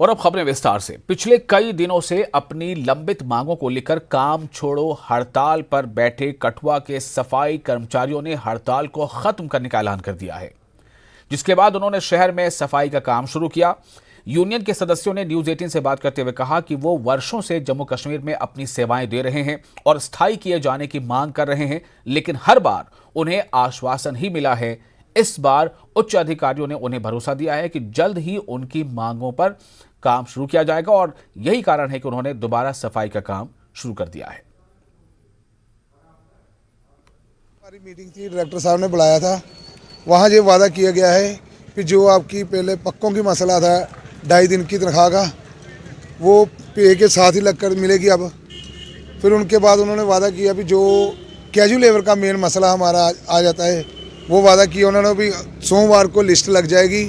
और अब खबरें विस्तार से। पिछले कई दिनों से अपनी लंबित मांगों को लेकर काम छोड़ो हड़ताल पर बैठे कठुआ के सफाई कर्मचारियों ने हड़ताल को खत्म करने का ऐलान कर दिया है, जिसके बाद उन्होंने शहर में सफाई का काम शुरू किया। यूनियन के सदस्यों ने न्यूज 18 से बात करते हुए कहा कि वो वर्षों से जम्मू कश्मीर में अपनी सेवाएं दे रहे हैं और स्थायी किए जाने की मांग कर रहे हैं, लेकिन हर बार उन्हें आश्वासन ही मिला है। इस बार उच्च अधिकारियों ने उन्हें भरोसा दिया है कि जल्द ही उनकी मांगों पर काम शुरू किया जाएगा और यही कारण है कि उन्होंने दोबारा सफाई का काम शुरू कर दिया है। हमारी मीटिंग थी, डायरेक्टर साहब ने बुलाया था। वहाँ ये वादा किया गया है कि जो आपकी पहले पक्कों की मसला था 2.5 दिन की तनख्वाह का, वो पे के साथ ही लगकर मिलेगी अब। फिर उनके बाद उन्होंने वादा किया भी जो कैजुअल लेबर का मेन मसला हमारा आ जाता है, वो वादा किया उन्होंने भी। सोमवार को लिस्ट लग जाएगी,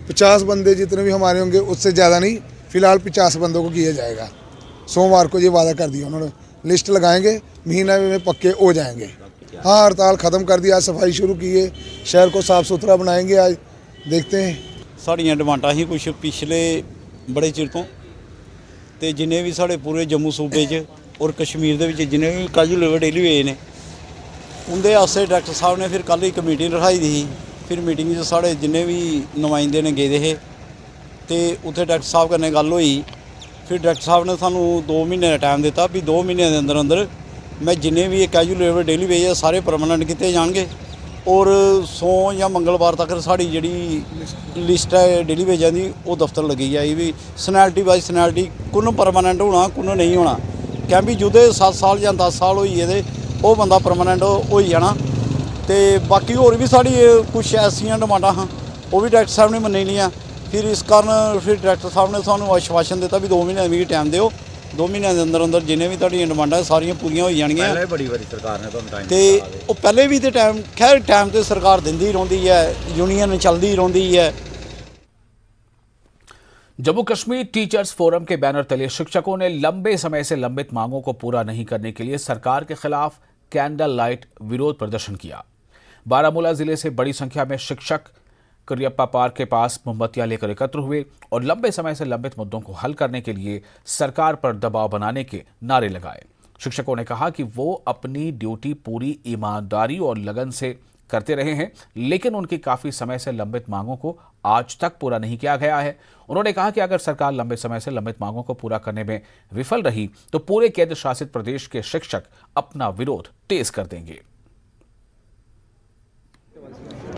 50 बंदे जितने भी हमारे होंगे उससे ज़्यादा नहीं, फिलहाल 50 बंदों को किया जाएगा। सोमवार को ये वादा कर दिया उन्होंने, लिस्ट लगाएंगे, महीने में पक्के हो जाएंगे। हाँ, हड़ताल ख़त्म कर दिया, सफाई शुरू की है, शहर को साफ़ सुथरा बनाएंगे। आज देखते हैं। साड़ियाँ डिमांडां ही कुछ पिछले बड़े चिर तो ते जिन्हें भी साढ़े पूरे जम्मू सूबे च और कश्मीर दे विच जिन्हें भी कैजुअल लेबर डेली वेज ने उनके आस्ते डायरेक्टर साहब ने फिर कल एक मीटिंग रखाई दी। फिर मीटिंग च साढ़े जिन्हें भी नुमाइंदे ने गेदे हे ते उत्थे डायरेक्टर साहब कन्नै गल होई। फिर डायरेक्टर साहब ने सानू 2 महीने का टाइम दिता भी 2 महीने के अंदर अंदर मैं जिन्हें भी कैजुअल लेबर डेली वेज है सारे परमानेंट किए जाएंगे और 100 या मंगलवार तक साड़ी जी लिस्ट है डेली वेजां की वो दफ्तर लगी जाएगी भी सनैलिटी बाई सनैलिटी कुन परमानेंट होना कुन नहीं होना। कैं भी जुदे 7 साल या 10 साल होई गेदे वो बंदा परमानेंट हो जाना। तो बाकी होर भी साड़ी कुछ ऐसियां डिमांडां हाँ वो भी डायरेक्टर साहब ने मन्नी लियां। फिर इस कारण फिर डायरेक्टर साहब ने सानू आश्वासन दिता भी 2 महीने मिगी टाइम दिओ, 2 महीनों के अंदर अंदर जिन्हें भी तुहाडियां डिमांडां सारियां पूरियां हो जाणगियां। बड़ी बारी सरकार ने तुहानू टाइम ते वो पहले भी तो टाइम खैर टाइम तो सरकार दिंदी रहिंदी है, यूनियन चलती रहिंदी है। जम्मू कश्मीर टीचर्स फोरम के बैनर तले शिक्षकों ने लंबे समय से लंबित मांगों को पूरा नहीं करने के लिए सरकार के खिलाफ कैंडल लाइट विरोध प्रदर्शन किया। बारामूला जिले से बड़ी संख्या में शिक्षक करियप्पा पार्क के पास मोमबत्तियां लेकर एकत्र हुए और लंबे समय से लंबित मुद्दों को हल करने के लिए सरकार पर दबाव बनाने के नारे लगाए। शिक्षकों ने कहा कि वो अपनी ड्यूटी पूरी ईमानदारी और लगन से करते रहे हैं, लेकिन उनकी काफी समय से लंबित मांगों को आज तक पूरा नहीं किया गया है। उन्होंने कहा कि अगर सरकार लंबे समय से लंबित मांगों को पूरा करने में विफल रही तो पूरे केंद्र शासित प्रदेश के शिक्षक अपना विरोध तेज कर देंगे।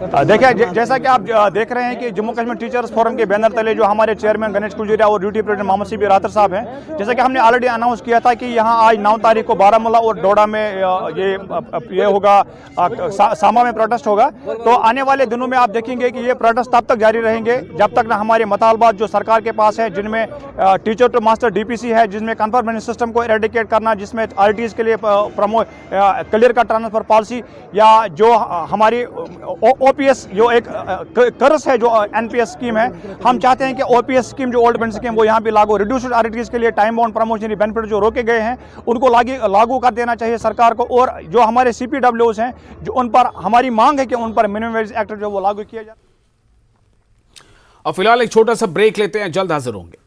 देखिए, जैसा कि आप देख रहे हैं कि जम्मू कश्मीर टीचर्स फोरम के बैनर तले जो हमारे चेयरमैन गणेश कुलजरिया और ड्यूटी प्रेसिडेंट मोहम्मद सीबी रातर साहब हैं, जैसा कि हमने ऑलरेडी अनाउंस किया था कि यहाँ आज 9 तारीख को बारामूला और डोडा में ये होगा, सामा में प्रोटेस्ट होगा। तो आने वाले दिनों में आप देखेंगे कि ये प्रोटेस्ट तब तक जारी रहेंगे जब तक ना हमारे मुतालबात जो सरकार के पास है, जिनमें टीचर टू मास्टर डीपीसी है, जिसमें कंफर्मेंस सिस्टम को एरेडिकेट करना, जिसमें आरटीएस के लिए क्लियर कट ट्रांसफर पॉलिसी, या जो हमारी ओपीएस जो एक कर्ज है, जो एनपीएस स्कीम है, हम चाहते हैं कि ओपीएस स्कीम जो ओल्ड बेनिफिट स्कीम वो यहाँ भी लागू, रिड्यूस्ड आरटीएस के लिए टाइम बाउंड प्रमोशनरी बेनिफिट जो रोके गए हैं उनको लागू कर देना चाहिए सरकार को। और जो हमारे सीपीडब्ल्यूज हैं जो उन पर हमारी मांग है कि उन पर मिनिमम वेज एक्ट जो वो लागू किया जाए। अब फिलहाल एक छोटा सा ब्रेक लेते हैं, जल्द हाजिर होंगे।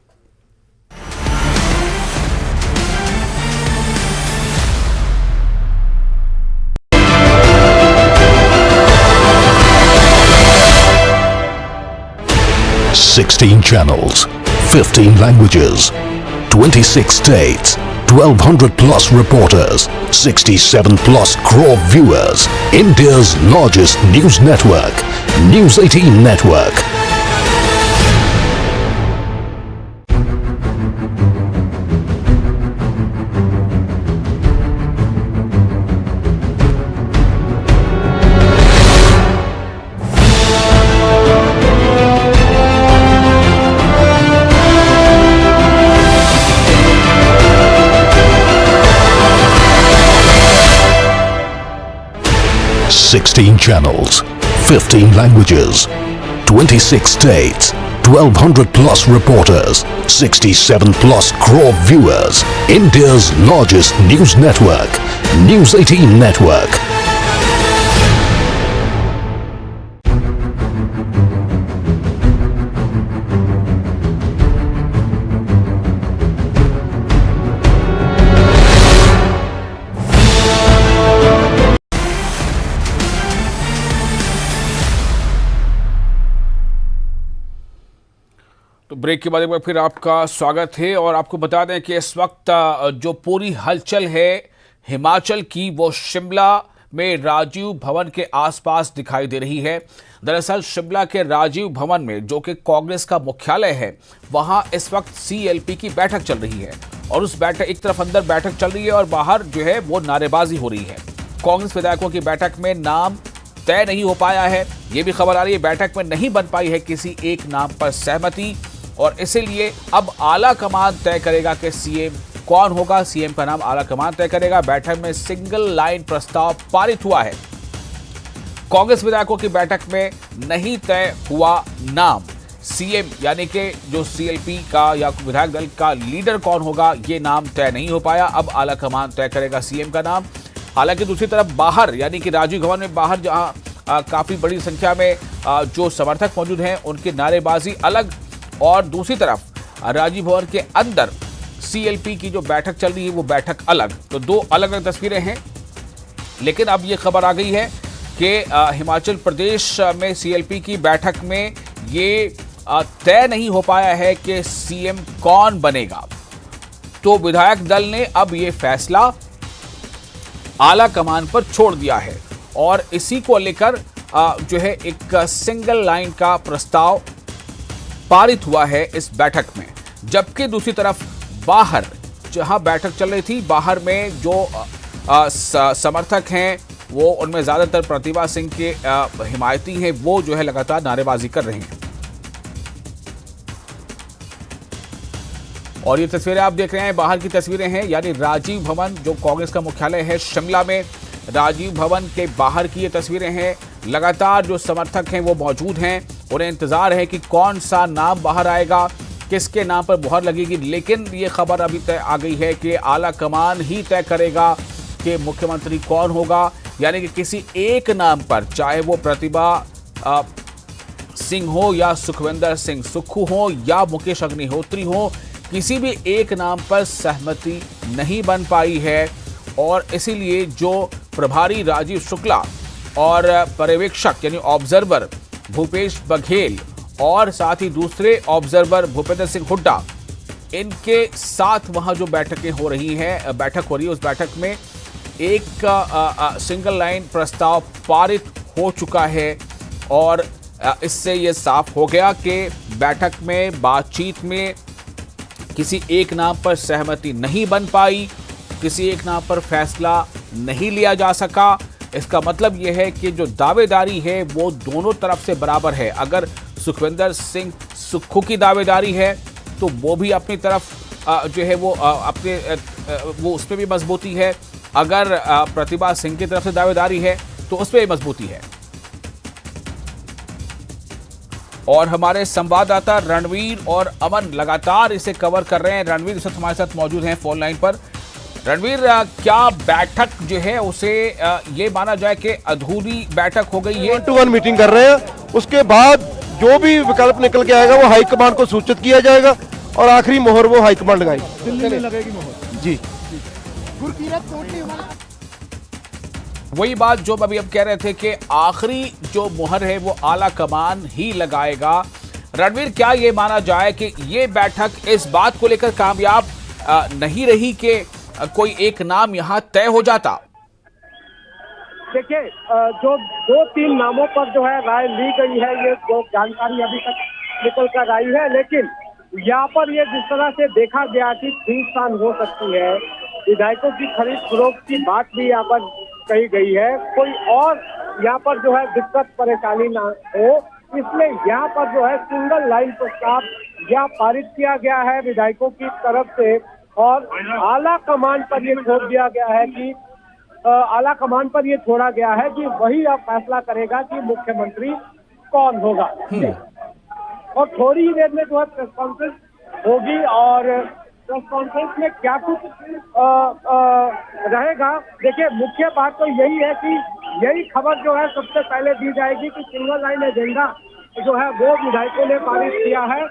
$16 channels, 15 languages, 26 states, 1,200 plus reporters, 67 plus crore viewers. India's largest news network, News 18 Network. $16 channels, 15 languages, 26 states, 1,200 plus reporters, 67 plus crore viewers. India's largest news network, News 18 Network. Break के बाद एक बार फिर आपका स्वागत है और आपको बता दें कि इस वक्त जो पूरी हलचल है हिमाचल की वो शिमला में राजीव भवन के आसपास दिखाई दे रही है। दरअसल शिमला के राजीव भवन में जो कि कांग्रेस का मुख्यालय है वहां इस वक्त सीएलपी की बैठक चल रही है और उस बैठक एक तरफ अंदर बैठक चल रही है और बाहर जो है वो नारेबाजी हो रही है। कांग्रेस विधायकों की बैठक में नाम तय नहीं हो पाया है, ये भी खबर आ रही है बैठक में नहीं बन पाई है किसी एक नाम पर सहमति और इसीलिए अब आला कमान तय करेगा कि सीएम कौन होगा। सीएम का नाम आला कमान तय करेगा। बैठक में सिंगल लाइन प्रस्ताव पारित हुआ है। कांग्रेस विधायकों की बैठक में नहीं तय हुआ नाम सीएम यानी कि जो सीएलपी का या विधायक दल का लीडर कौन होगा ये नाम तय नहीं हो पाया। अब आला कमान तय करेगा सीएम का नाम। हालांकि दूसरी तरफ बाहर यानी कि राजीव भवन में बाहर जहां काफी बड़ी संख्या में जो समर्थक मौजूद हैं उनकी नारेबाजी अलग और दूसरी तरफ राजीव भवन के अंदर सीएलपी की जो बैठक चल रही है वो बैठक अलग। तो दो अलग अलग तस्वीरें हैं। लेकिन अब ये खबर आ गई है कि हिमाचल प्रदेश में सीएलपी की बैठक में ये तय नहीं हो पाया है कि सीएम कौन बनेगा। तो विधायक दल ने अब ये फैसला आला कमान पर छोड़ दिया है और इसी को लेकर जो है एक सिंगल लाइन का प्रस्ताव पारित हुआ है इस बैठक में। जबकि दूसरी तरफ बाहर जहां बैठक चल रही थी बाहर में जो समर्थक हैं वो उनमें ज्यादातर प्रतिभा सिंह के हिमायती हैं, वो जो है लगातार नारेबाजी कर रहे हैं। और ये तस्वीरें आप देख रहे हैं बाहर की तस्वीरें हैं यानी राजीव भवन जो कांग्रेस का मुख्यालय है शिमला में राजीव भवन के बाहर की ये तस्वीरें हैं। लगातार जो समर्थक हैं वो मौजूद हैं, उन्हें इंतजार है कि कौन सा नाम बाहर आएगा, किसके नाम पर मुहर लगेगी। लेकिन ये खबर अभी तय आ गई है कि आला कमान ही तय करेगा कि मुख्यमंत्री कौन होगा। यानी कि किसी एक नाम पर चाहे वो प्रतिभा सिंह हो या सुखविंदर सिंह सुक्खू हो या मुकेश अग्निहोत्री हो, किसी भी एक नाम पर सहमति नहीं बन पाई है। और इसीलिए जो प्रभारी राजीव शुक्ला और पर्यवेक्षक यानी ऑब्जर्वर भूपेश बघेल और साथ ही दूसरे ऑब्जर्वर भूपेंद्र सिंह हुड्डा, इनके साथ वहां जो बैठक हो रही है उस बैठक में एक सिंगल लाइन प्रस्ताव पारित हो चुका है। और इससे ये साफ हो गया कि बैठक में बातचीत में किसी एक नाम पर सहमति नहीं बन पाई, किसी एक नाम पर फैसला नहीं लिया जा सका। इसका मतलब यह है कि जो दावेदारी है वो दोनों तरफ से बराबर है। अगर सुखविंदर सिंह सुक्खू की दावेदारी है तो वो भी अपनी तरफ जो है वो वो उस पर भी मजबूती है। अगर प्रतिभा सिंह की तरफ से दावेदारी है तो उस पर भी मजबूती है। और हमारे संवाददाता रणवीर और अमन लगातार इसे कवर कर रहे हैं। रणवीर इस वक्त हमारे साथ मौजूद हैं फोन लाइन पर। रणवीर, क्या बैठक जो है उसे ये माना जाए कि अधूरी बैठक हो गई है? 1-to-1 मीटिंग कर रहे हैं, उसके बाद जो भी विकल्प निकल के आएगा वो हाईकमान को सूचित किया जाएगा और आखिरी मोहर वो हाईकमान लगाएगी। दिल्ली में लगेगी मोहर। जी, वही बात जो अभी हम कह रहे थे कि आखिरी जो मुहर है वो आला कमान ही लगाएगा। रणवीर, क्या ये माना जाए कि ये बैठक इस बात को लेकर कामयाब नहीं रही कि कोई एक नाम यहाँ तय हो जाता? देखिए, जो 2-3 नामों पर जो है राय ली गई है, ये जो जानकारी अभी तक निकल कर आई है, लेकिन यहाँ पर ये जिस तरह से देखा गया कि खींचतान हो सकती है, विधायकों की खरीद फरोख्त की बात भी यहाँ पर कही गई है, कोई और यहाँ पर जो है दिक्कत परेशानी ना हो, इसलिए यहाँ पर जो है सिंगल लाइन प्रस्ताव यह पारित किया गया है विधायकों की तरफ से। और आला कमान पर ये छोड़ दिया गया है कि आला कमान पर ये छोड़ा गया है कि वही अब फैसला करेगा कि मुख्यमंत्री कौन होगा। और थोड़ी ही देर में जो है प्रेस कॉन्फ्रेंस होगी और प्रेस कॉन्फ्रेंस में क्या कुछ रहेगा। देखिए, मुख्य बात तो यही है कि यही खबर जो है सबसे पहले दी जाएगी कि सिंगल लाइन एजेंडा जो है वो विधायकों ने पारित किया है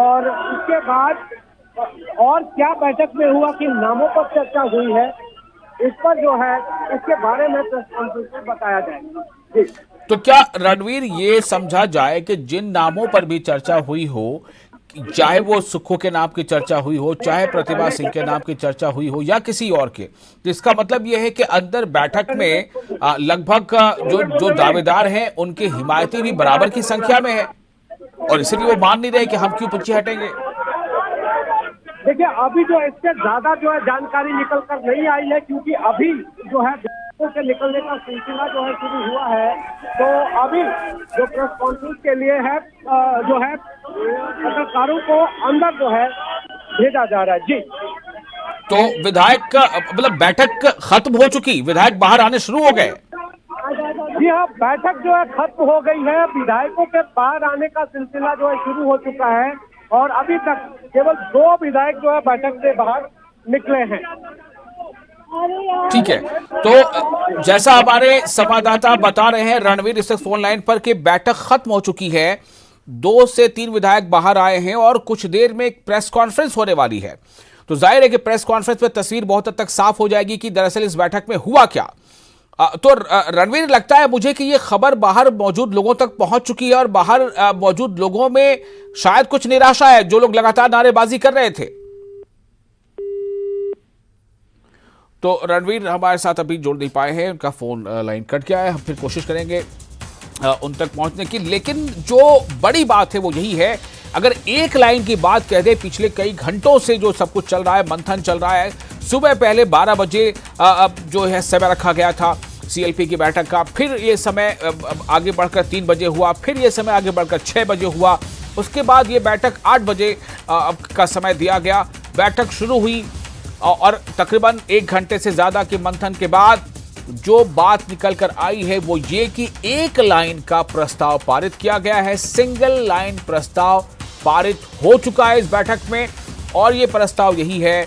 और उसके बाद और क्या बैठक में हुआ, कि नामों पर चर्चा हुई है, इस पर जो है इसके बारे में प्रेस कॉन्फ्रेंस में बताया जाएगा। जी, तो क्या रणवीर ये समझा जाए कि जिन नामों पर भी चर्चा हुई हो चाहे वो सुक्खू के नाम की चर्चा हुई हो, चाहे प्रतिभा सिंह के नाम की चर्चा हुई हो या किसी और के, तो इसका मतलब यह है कि अंदर बैठक में लगभग जो दावेदार हैं उनके हिमायती भी बराबर की संख्या में है और इसलिए वो मान नहीं रहे कि हम क्यों पीछे हटेंगे। देखिए अभी जो इससे ज्यादा जो है जानकारी निकल कर नहीं आई है, क्योंकि अभी जो है के निकलने का सिलसिला जो है शुरू हुआ है। तो अभी जो प्रेस कॉन्फ्रेंस के लिए है जो है पत्रकारों को अंदर जो है भेजा जा रहा है। जी, तो विधायक मतलब बैठक खत्म हो चुकी, विधायक बाहर आने शुरू हो गए। जी हाँ, बैठक जो है खत्म हो गई है, विधायकों के बाहर आने का सिलसिला जो है शुरू हो चुका है और अभी तक केवल 2 विधायक जो है बैठक से बाहर निकले हैं। ठीक है, तो जैसा हमारे संवाददाता बता रहे हैं रणवीर इस फोन लाइन पर कि बैठक खत्म हो चुकी है, 2 से 3 विधायक बाहर आए हैं और कुछ देर में एक प्रेस कॉन्फ्रेंस होने वाली है। तो जाहिर है कि प्रेस कॉन्फ्रेंस में तस्वीर बहुत हद तक साफ हो जाएगी कि दरअसल इस बैठक में हुआ क्या। तो रणवीर, लगता है मुझे कि ये खबर बाहर मौजूद लोगों तक पहुंच चुकी है और बाहर मौजूद लोगों में शायद कुछ निराशा है, जो लोग लगातार नारेबाजी कर रहे थे। तो रणवीर हमारे साथ अभी जुड़ नहीं पाए हैं, उनका फोन लाइन कट गया है। हम फिर कोशिश करेंगे उन तक पहुंचने की, लेकिन जो बड़ी बात है वो यही है, अगर एक लाइन की बात कह दे, पिछले कई घंटों से जो सब कुछ चल रहा है, मंथन चल रहा है, सुबह पहले 12 बजे जो है समय रखा गया था सीएलपी की बैठक का, फिर ये समय आगे बढ़कर 3 बजे हुआ, फिर ये समय आगे बढ़कर 6 बजे हुआ, उसके बाद ये बैठक 8 बजे का समय दिया गया। बैठक शुरू हुई और तकरीबन 1 घंटे से ज़्यादा के मंथन के बाद जो बात निकल कर आई है वो ये कि एक लाइन का प्रस्ताव पारित किया गया है। सिंगल लाइन प्रस्ताव पारित हो चुका है इस बैठक में और ये प्रस्ताव यही है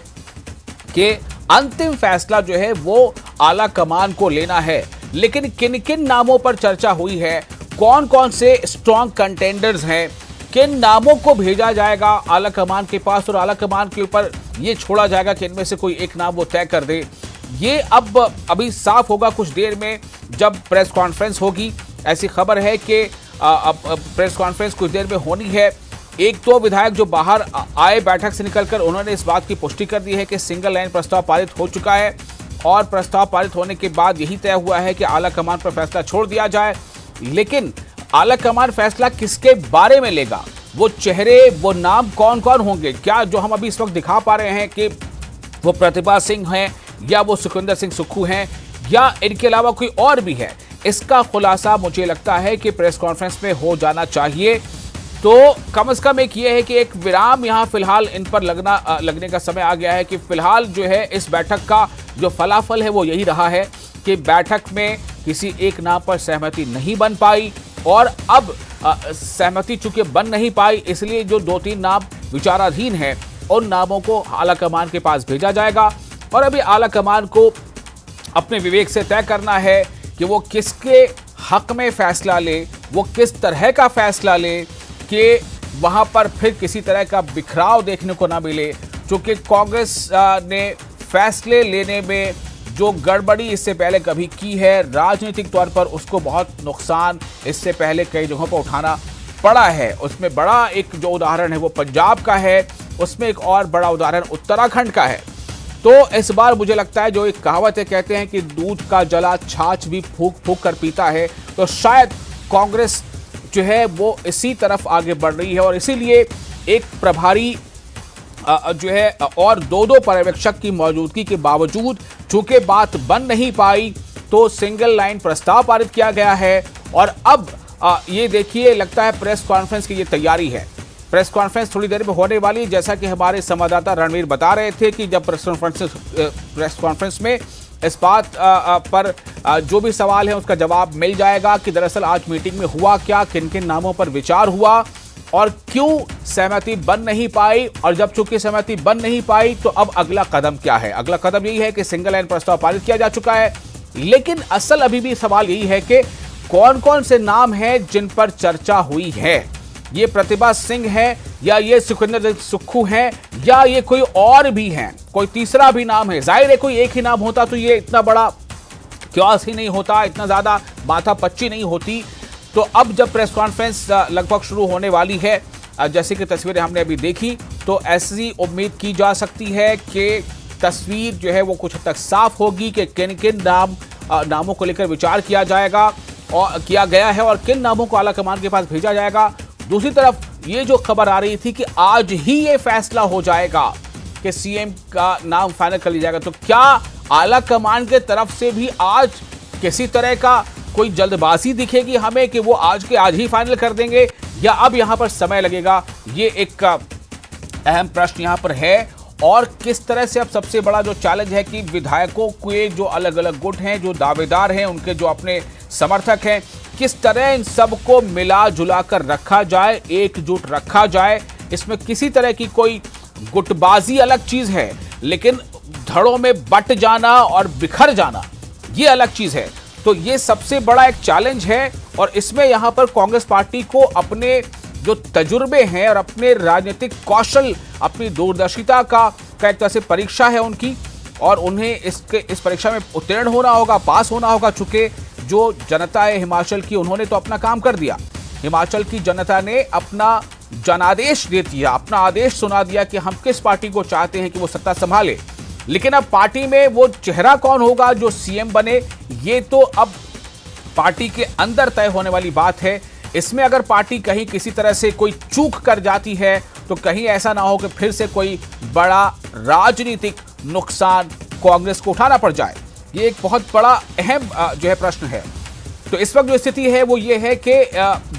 कि अंतिम फैसला जो है वो आला कमान को लेना है। लेकिन किन किन नामों पर चर्चा हुई है, कौन कौन से स्ट्रॉन्ग कंटेंडर्स हैं, किन नामों को भेजा जाएगा आला कमान के पास और आला कमान के ऊपर ये छोड़ा जाएगा कि इनमें से कोई एक नाम वो तय कर दे, ये अब अभी साफ होगा कुछ देर में जब प्रेस कॉन्फ्रेंस होगी। ऐसी खबर है कि अब प्रेस कॉन्फ्रेंस कुछ देर में होनी है। 1-2 विधायक जो बाहर आए बैठक से निकलकर, उन्होंने इस बात की पुष्टि कर दी है कि सिंगल लाइन प्रस्ताव पारित हो चुका है और प्रस्ताव पारित होने के बाद यही तय हुआ है कि आला कमान पर फैसला छोड़ दिया जाए। लेकिन आला कमान फैसला किसके बारे में लेगा, वो चेहरे, वो नाम कौन कौन होंगे, क्या जो हम अभी इस वक्त दिखा पा रहे हैं कि वो प्रतिभा सिंह हैं या वो सुखविंदर सिंह सुक्खू हैं या इनके अलावा कोई और भी है, इसका खुलासा मुझे लगता है कि प्रेस कॉन्फ्रेंस में हो जाना चाहिए। तो कम से कम एक ये है कि एक विराम यहाँ फिलहाल इन पर लगने का समय आ गया है कि फिलहाल जो है इस बैठक का जो फलाफल है वो यही रहा है कि बैठक में किसी एक नाम पर सहमति नहीं बन पाई और अब सहमति चूंकि बन नहीं पाई, इसलिए जो 2-3 नाम विचाराधीन हैं उन नामों को आला कमान के पास भेजा जाएगा और अभी आला कमान को अपने विवेक से तय करना है कि वो किसके हक में फैसला ले, वो किस तरह का फैसला ले कि वहां पर फिर किसी तरह का बिखराव देखने को ना मिले। चूंकि कांग्रेस ने फैसले लेने में जो गड़बड़ी इससे पहले कभी की है, राजनीतिक तौर पर उसको बहुत नुकसान इससे पहले कई जगहों पर उठाना पड़ा है। उसमें बड़ा एक जो उदाहरण है वो पंजाब का है, उसमें एक और बड़ा उदाहरण उत्तराखंड का है। तो इस बार मुझे लगता है जो एक कहावत है, कहते हैं कि दूध का जला छाछ भी फूंक फूंक कर पीता है, तो शायद कांग्रेस जो है वो इसी तरफ आगे बढ़ रही है और इसीलिए एक प्रभारी जो है और 2-2 पर्यवेक्षक की मौजूदगी के बावजूद चूंकि बात बन नहीं पाई तो सिंगल लाइन प्रस्ताव पारित किया गया है। और अब ये देखिए, लगता है प्रेस कॉन्फ्रेंस की ये तैयारी है। प्रेस कॉन्फ्रेंस थोड़ी देर में होने वाली है, जैसा कि हमारे संवाददाता रणवीर बता रहे थे कि जब प्रेस कॉन्फ्रेंस में इस बात पर जो भी सवाल है उसका जवाब मिल जाएगा कि दरअसल आज मीटिंग में हुआ क्या, किन किन नामों पर विचार हुआ और क्यों सहमति बन नहीं पाई। और जब चूंकि सहमति बन नहीं पाई तो अब अगला कदम क्या है। अगला कदम यही है कि सिंगल लाइन प्रस्ताव पारित किया जा चुका है, लेकिन असल अभी भी सवाल यही है कि कौन कौन से नाम हैं जिन पर चर्चा हुई है। ये प्रतिभा सिंह है या ये सुखविंदर सुक्खू हैं या ये कोई और भी हैं, कोई तीसरा भी नाम है। जाहिर है कोई एक ही नाम होता तो ये इतना बड़ा क्योस ही नहीं होता, इतना ज्यादा माथापच्ची नहीं होती। तो अब जब प्रेस कॉन्फ्रेंस लगभग शुरू होने वाली है जैसे कि तस्वीरें हमने अभी देखी, तो ऐसी उम्मीद की जा सकती है कि तस्वीर जो है वो कुछ हद तक साफ होगी कि किन किन नामों को लेकर विचार किया जाएगा और किया गया है और किन नामों को आलाकमान के पास भेजा जाएगा। दूसरी तरफ ये जो खबर आ रही थी कि आज ही ये फैसला हो जाएगा कि सीएम का नाम फाइनल कर लिया जाएगा, तो क्या आलाकमान के तरफ से भी आज किसी तरह का कोई जल्दबाजी दिखेगी हमें कि वो आज के आज ही फाइनल कर देंगे, या अब यहां पर समय लगेगा? ये एक अहम प्रश्न यहां पर है। और किस तरह से अब सबसे बड़ा जो चैलेंज है कि विधायकों के जो अलग अलग गुट हैं, जो दावेदार हैं, उनके जो अपने समर्थक हैं, किस तरह इन सबको मिला जुला कर रखा जाए, एकजुट रखा जाए। इसमें किसी तरह की कोई गुटबाजी अलग चीज है, लेकिन धड़ों में बट जाना और बिखर जाना ये अलग चीज है। तो ये सबसे बड़ा एक चैलेंज है और इसमें यहां पर कांग्रेस पार्टी को अपने जो तजुर्बे हैं और अपने राजनीतिक कौशल, अपनी दूरदर्शिता का एक तरह से परीक्षा है उनकी, और उन्हें इस परीक्षा में उत्तीर्ण होना होगा, पास होना होगा। चूंकि जो जनता है हिमाचल की, उन्होंने तो अपना काम कर दिया। हिमाचल की जनता ने अपना जनादेश दे दिया, अपना आदेश सुना दिया कि हम किस पार्टी को चाहते हैं कि वो सत्ता संभाले। लेकिन अब पार्टी में वो चेहरा कौन होगा जो सीएम बने, ये तो अब पार्टी के अंदर तय होने वाली बात है। इसमें अगर पार्टी कहीं किसी तरह से कोई चूक कर जाती है तो कहीं ऐसा ना हो कि फिर से कोई बड़ा राजनीतिक नुकसान कांग्रेस को उठाना पड़ जाए। ये एक बहुत बड़ा अहम जो है प्रश्न है। तो इस वक्त जो स्थिति है वो ये है कि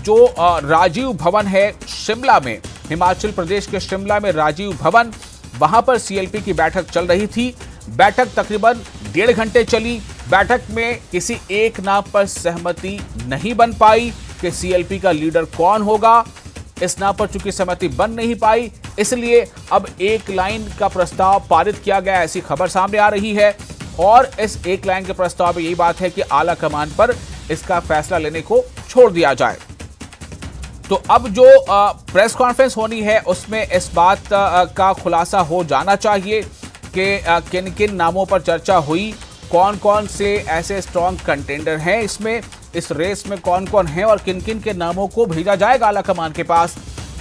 जो राजीव भवन है शिमला में, हिमाचल प्रदेश के शिमला में राजीव भवन, वहां पर सीएलपी की बैठक चल रही थी। बैठक तकरीबन 1.5 घंटे चली। बैठक में किसी एक नाम पर सहमति नहीं बन पाई कि सीएलपी का लीडर कौन होगा। इस नाम पर चूंकि सहमति बन नहीं पाई, इसलिए अब एक लाइन का प्रस्ताव पारित किया गया, ऐसी खबर सामने आ रही है। और इस एक लाइन के प्रस्ताव में यही बात है कि आला कमान पर इसका फैसला लेने को छोड़ दिया जाए। तो अब जो प्रेस कॉन्फ्रेंस होनी है उसमें इस बात का खुलासा हो जाना चाहिए कि किन किन नामों पर चर्चा हुई, कौन कौन से ऐसे स्ट्रॉन्ग कंटेंडर हैं इसमें, इस रेस में कौन कौन है और किन किन के नामों को भेजा जाएगा आला कमान के पास।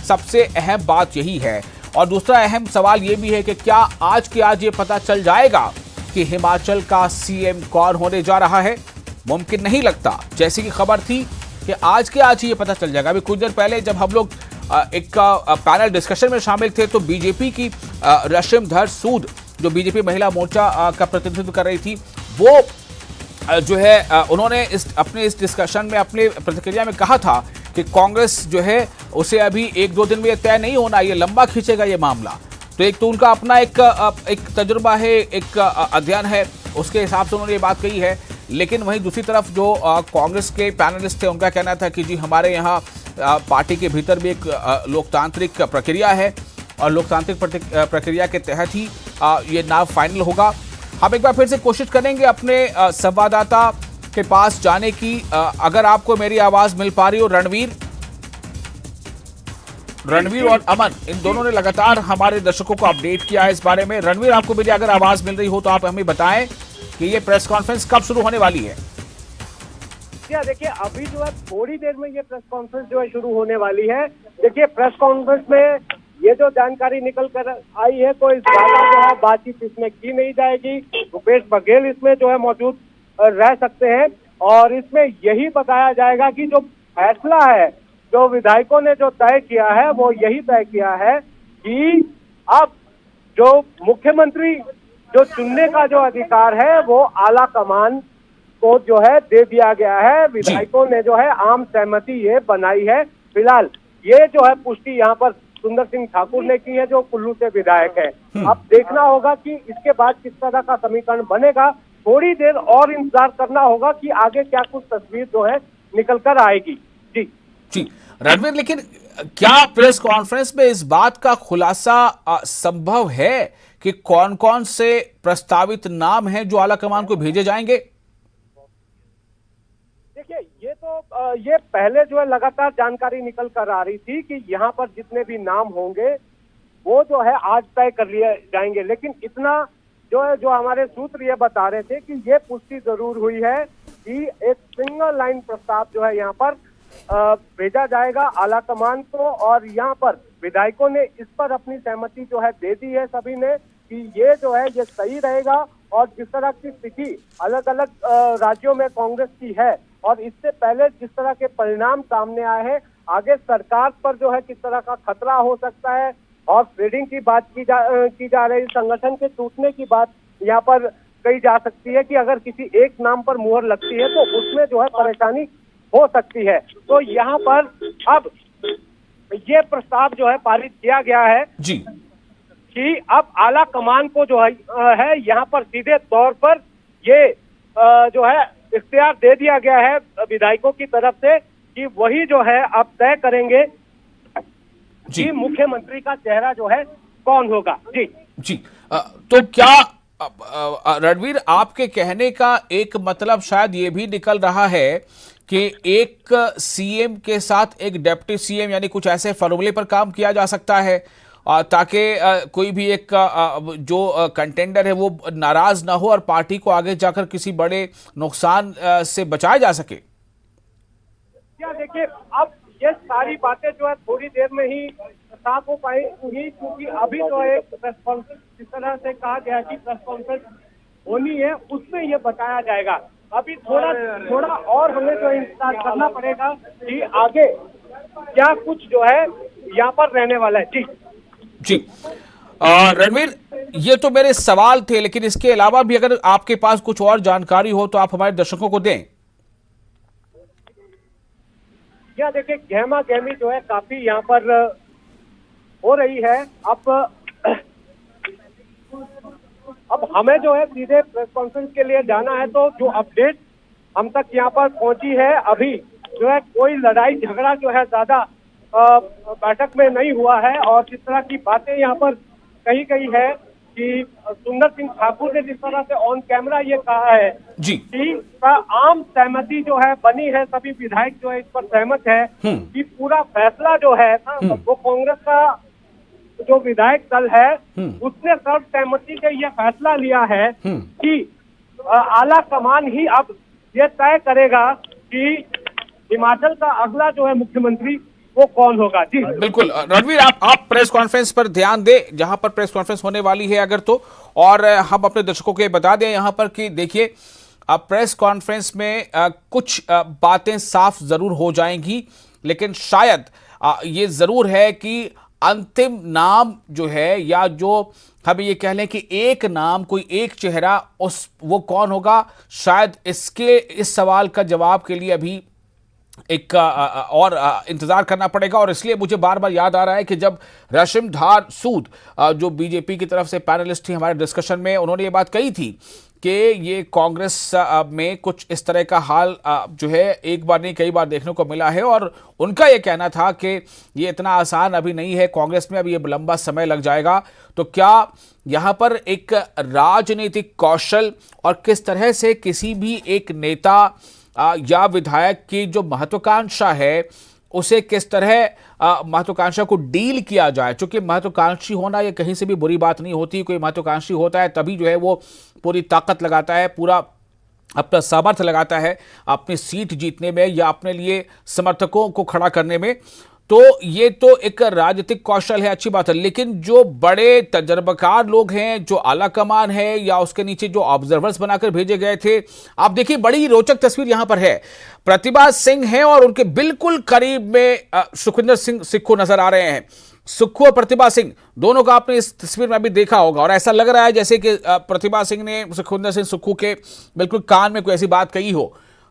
सबसे अहम बात यही है। और दूसरा अहम सवाल ये भी है कि क्या आज के आज ये पता चल जाएगा कि हिमाचल का सीएम कौन होने जा रहा है? मुमकिन नहीं लगता। जैसी कि खबर थी कि आज के आज ही ये पता चल जाएगा। अभी कुछ देर पहले जब हम लोग एक पैनल डिस्कशन में शामिल थे तो बीजेपी की रशिमधर सूद, जो बीजेपी महिला मोर्चा का प्रतिनिधित्व कर रही थी, वो जो है उन्होंने अपने इस डिस्कशन में, अपने प्रतिक्रिया में कहा था कि कांग्रेस जो है उसे अभी 1-2 दिन में ये तय नहीं होना, ये लंबा खींचेगा ये मामला। तो एक तो उनका अपना एक तजुर्बा है, एक अध्ययन है, उसके हिसाब से उन्होंने ये बात कही है। लेकिन वहीं दूसरी तरफ जो कांग्रेस के पैनलिस्ट थे, उनका कहना था कि जी हमारे यहाँ पार्टी के भीतर भी एक लोकतांत्रिक प्रक्रिया है और लोकतांत्रिक प्रक्रिया के तहत ही ये नाम फाइनल होगा। हम एक बार फिर से कोशिश करेंगे अपने संवाददाता के पास जाने की। अगर आपको मेरी आवाज मिल पा रही हो, रणवीर और अमन, इन दोनों ने लगातार हमारे दर्शकों को अपडेट किया है इस बारे में। रणवीर, आपको मेरी अगर आवाज मिल रही हो तो आप हमें बताएं कि ये प्रेस कॉन्फ्रेंस कब शुरू होने वाली है? क्या देखिए, अभी जो है थोड़ी देर में ये प्रेस कॉन्फ्रेंस जो है शुरू होने वाली है। देखिए, प्रेस कॉन्फ्रेंस में ये जो जानकारी निकल कर आई है, कोई ज्यादा जो है बातचीत इसमें की नहीं जाएगी। भूपेश बघेल इसमें जो है मौजूद रह सकते हैं और इसमें यही बताया जाएगा कि जो फैसला है, जो विधायकों ने जो तय किया है, वो यही तय किया है कि अब जो मुख्यमंत्री जो चुनने का जो अधिकार है वो आला कमान को जो है दे दिया गया है। विधायकों ने जो है आम सहमति ये बनाई है। फिलहाल ये जो है पुष्टि यहाँ पर सुंदर सिंह ठाकुर ने की है, जो कुल्लू से विधायक है। अब देखना होगा कि इसके बाद किस तरह का समीकरण बनेगा। थोड़ी देर और इंतजार करना होगा कि आगे क्या कुछ तस्वीर जो है निकल कर आएगी। जी रणवीर, लेकिन क्या प्रेस कॉन्फ्रेंस में इस बात का खुलासा संभव है कि कौन कौन से प्रस्तावित नाम हैं जो आला कमान को भेजे जाएंगे? देखिए, ये पहले जो है लगातार जानकारी निकल कर आ रही थी कि यहाँ पर जितने भी नाम होंगे वो जो है आज तय कर लिए जाएंगे। लेकिन इतना जो हमारे सूत्र ये बता रहे थे कि ये पुष्टि जरूर हुई है कि एक सिंगल लाइन प्रस्ताव जो है यहाँ पर भेजा जाएगा आला कमान को, और यहाँ पर विधायकों ने इस पर अपनी सहमति जो है दे दी है सभी ने कि ये जो है ये सही रहेगा। और जिस तरह की स्थिति अलग अलग राज्यों में कांग्रेस की है और इससे पहले जिस तरह के परिणाम सामने आए हैं, आगे सरकार पर जो है किस तरह का खतरा हो सकता है, और ट्रेडिंग की बात की जा रही, संगठन के टूटने की बात यहाँ पर कही जा सकती है कि अगर किसी एक नाम पर मुहर लगती है तो उसमें जो है परेशानी हो सकती है। तो यहाँ पर अब ये प्रस्ताव जो है पारित किया गया है जी कि अब आला कमान को जो है यहाँ पर सीधे तौर पर ये जो है इख्तियार दे दिया गया है विधायकों की तरफ से कि वही जो है अब तय करेंगे कि मुख्यमंत्री का चेहरा जो है कौन होगा। जी जी तो क्या रणवीर, आपके कहने का एक मतलब शायद ये भी निकल रहा है कि एक सीएम के साथ एक डिप्टी सीएम यानी कुछ ऐसे फॉर्मूले पर काम किया जा सकता है ताकि कोई भी एक जो कंटेंडर है वो नाराज ना हो और पार्टी को आगे जाकर किसी बड़े नुकसान से बचाया जा सके। क्या देखिए, अब ये सारी बातें जो है थोड़ी देर में ही साफ हो पाएंगी, क्योंकि अभी तो एक प्रेस कॉन्फ्रेंस जिस तरह से कहा गया कि प्रेस कॉन्फ्रेंस होनी है उसमें ये बताया जाएगा। अभी थोड़ा और हमें जो इंतजार करना पड़ेगा कि आगे क्या कुछ जो है यहाँ पर रहने वाला है। जी रणवीर, ये तो मेरे सवाल थे, लेकिन इसके अलावा भी अगर आपके पास कुछ और जानकारी हो तो आप हमारे दर्शकों को दें। या देखिए, गहमा गहमी जो है काफी यहाँ पर हो रही है। अब हमें जो है सीधे प्रेस कॉन्फ्रेंस के लिए जाना है, तो जो अपडेट हम तक यहाँ पर पहुंची है अभी जो है कोई लड़ाई झगड़ा जो है ज्यादा बैठक में नहीं हुआ है। और जिस तरह की बातें यहाँ पर कही गई है कि सुंदर सिंह ठाकुर ने जिस तरह से ऑन कैमरा ये कहा है जी कि आम सहमति जो है बनी है, सभी विधायक जो है इस पर सहमत है कि पूरा फैसला जो है वो कांग्रेस का जो विधायक दल है उसने सर्वसहमति से यह फैसला लिया है कि आला कमान ही अब ये तय करेगा कि हिमाचल का अगला जो है मुख्यमंत्री वो कौन होगा। जी बिल्कुल रणवीर, आप प्रेस कॉन्फ्रेंस पर ध्यान दें जहां पर प्रेस कॉन्फ्रेंस होने वाली है अगर तो, और हम अपने दर्शकों को बता दें यहां पर कि देखिए अब प्रेस कॉन्फ्रेंस में कुछ बातें साफ जरूर हो जाएंगी, लेकिन शायद ये जरूर है कि अंतिम नाम जो है या जो हम ये कह लें कि एक नाम, कोई एक चेहरा, वो कौन होगा, शायद इस सवाल का जवाब के लिए अभी एक और इंतजार करना पड़ेगा। और इसलिए मुझे बार बार याद आ रहा है कि जब रशिमधार सूद जो बीजेपी की तरफ से पैनलिस्ट थी हमारे डिस्कशन में, उन्होंने ये बात कही थी कि ये कांग्रेस में कुछ इस तरह का हाल जो है एक बार नहीं कई बार देखने को मिला है, और उनका ये कहना था कि ये इतना आसान अभी नहीं है कांग्रेस में, अभी ये लंबा समय लग जाएगा। तो क्या यहाँ पर एक राजनीतिक कौशल और किस तरह से किसी भी एक नेता या विधायक की जो महत्वाकांक्षा है उसे किस तरह महत्वाकांक्षा को डील किया जाए, क्योंकि महत्वाकांक्षी होना ये कहीं से भी बुरी बात नहीं होती। कोई महत्वाकांक्षी होता है तभी जो है वो पूरी ताकत लगाता है, पूरा अपना सामर्थ्य लगाता है अपनी सीट जीतने में या अपने लिए समर्थकों को खड़ा करने में। तो ये तो एक राजनीतिक कौशल है, अच्छी बात है, लेकिन जो बड़े तजर्बाकार लोग हैं, जो आला कमान है या उसके नीचे जो ऑब्जर्वर्स बनाकर भेजे गए थे, आप देखिए बड़ी रोचक तस्वीर यहां पर है। प्रतिभा सिंह हैं और उनके बिल्कुल करीब में सुखविंदर सिंह सुक्खू नजर आ रहे हैं। सुक्खू और प्रतिभा सिंह दोनों का आपने इस तस्वीर में भी देखा होगा, और ऐसा लग रहा है जैसे कि प्रतिभा सिंह ने सुखविंदर सिंह सुक्खू के बिल्कुल कान में कोई ऐसी बात कही हो।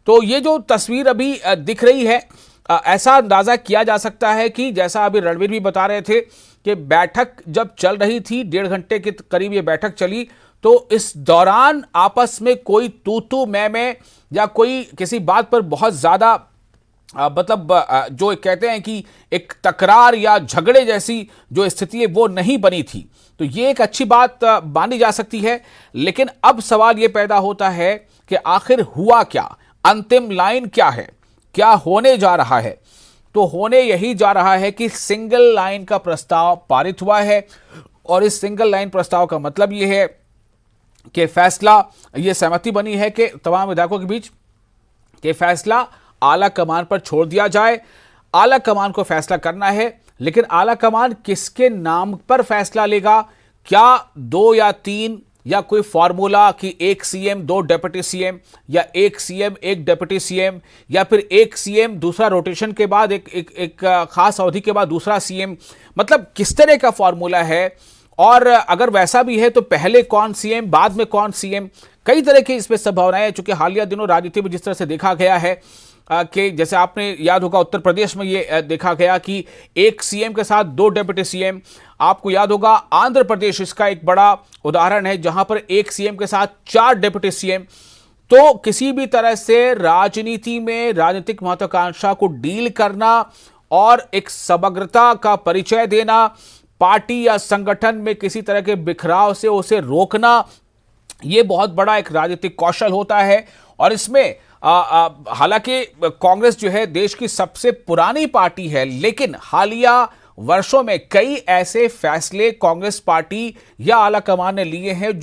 तो ये जो तस्वीर अभी दिख रही है, ऐसा अंदाजा किया जा सकता है कि जैसा अभी रणवीर भी बता रहे थे कि बैठक जब चल रही थी, 1.5 घंटे के करीब ये बैठक चली, तो इस दौरान आपस में कोई तू मैं या कोई किसी बात पर बहुत ज्यादा मतलब जो कहते हैं कि एक तकरार या झगड़े जैसी जो स्थिति है वो नहीं बनी थी। तो ये एक अच्छी बात मानी जा सकती है, लेकिन अब सवाल ये पैदा होता है कि आखिर हुआ क्या, अंतिम लाइन क्या है, क्या होने जा रहा है। तो होने यही जा रहा है कि सिंगल लाइन का प्रस्ताव पारित हुआ है, और इस सिंगल लाइन प्रस्ताव का मतलब यह है कि फैसला, ये सहमति बनी है कि तमाम विधायकों के बीच कि फैसला आला कमान पर छोड़ दिया जाए। आला कमान को फैसला करना है, लेकिन आला कमान किसके नाम पर फैसला लेगा? क्या 2 या 3 या कोई फॉर्मूला कि 1 सीएम 2 डिप्टी सीएम, या 1 सीएम 1 डिप्टी सीएम, या फिर 1 सीएम दूसरा रोटेशन के बाद एक खास अवधि के बाद दूसरा सीएम, मतलब किस तरह का फॉर्मूला है? और अगर वैसा भी है तो पहले कौन सीएम बाद में कौन सीएम? कई तरह की इसमें संभावनाएं हैं, चूंकि हालिया दिनों राजनीति में जिस तरह से देखा गया है कि जैसे आपने याद होगा उत्तर प्रदेश में ये देखा गया कि 1 सीएम के साथ 2 डिप्टी सीएम। आपको याद होगा आंध्र प्रदेश इसका एक बड़ा उदाहरण है, जहां पर 1 सीएम के साथ 4 डिप्टी सीएम। तो किसी भी तरह से राजनीति में राजनीतिक महत्वाकांक्षा को डील करना और एक समग्रता का परिचय देना, पार्टी या संगठन में किसी तरह के बिखराव से उसे रोकना, यह बहुत बड़ा एक राजनीतिक कौशल होता है। और इसमें हालांकि कांग्रेस जो है देश की सबसे पुरानी पार्टी है, लेकिन हालिया वर्षों में कई ऐसे फैसले कांग्रेस पार्टी या आला कमान ने लिए हैं